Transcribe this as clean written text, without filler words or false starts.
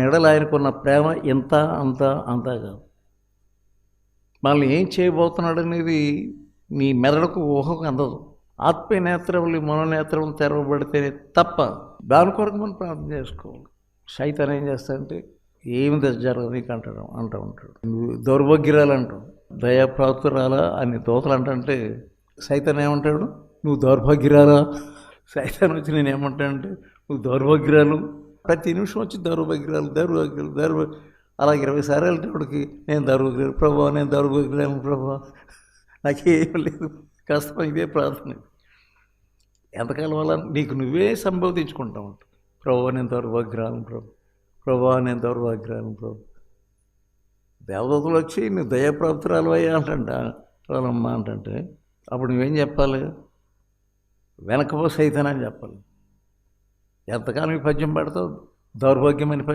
ఎడల ఆయనకున్న ప్రేమ ఇంత అంత అంతా కాదు. మనల్ని ఏం చేయబోతున్నాడు అనేది నీ మెదడుకు ఊహకు అందదు. ఆత్మీయ నేత్రములు మనోనేత్రములు తెరవబడితేనే తప్ప దాని కొరకు మనం ప్రార్థన చేసుకోవాలి. సైతాన్ ఏం చేస్తాడంటే ఏమి జరగదు నీకు అంటూ ఉంటాడు. నువ్వు దౌర్భాగ్యురాలు అంటావు, దయాప్రాప్తురాలా అని దోతలు అంటే సైతాన్ ఏమంటాడు, నువ్వు దౌర్భాగ్యురాలా. సైతాన్ వచ్చి నేను ఏమంటానంటే నువ్వు దౌర్భాగ్యురాలు, ప్రతి నిమిషం వచ్చి దౌర్భాగ్యురాలు అలా 20 సార్లు వెళ్ళేటప్పటికి నేను దౌర్భాగ్యురాలు ప్రభా, నేను దౌర్భాగ్యురాలు ప్రభా, నాకేం లేదు, కష్టం. ఇదే ప్రార్థన. ఎంతకాలం వల్ల నీకు నువ్వే సంబోధించుకుంటావు. ప్రభా నేను దౌర్భాగ్యురాలను ప్రభా నేను దౌర్భాగ్యురాలను ప్రభు. దేవదూతలు వచ్చి నువ్వు దయాప్రాప్తురాలు అయ్యా అంటమ్మా అంటే అప్పుడు నువ్వేం చెప్పాలి? వెనకపో సైతానని చెప్పాలి. ఎంతకాలం ఈ పద్యం పడతావు? దౌర్భాగ్యమని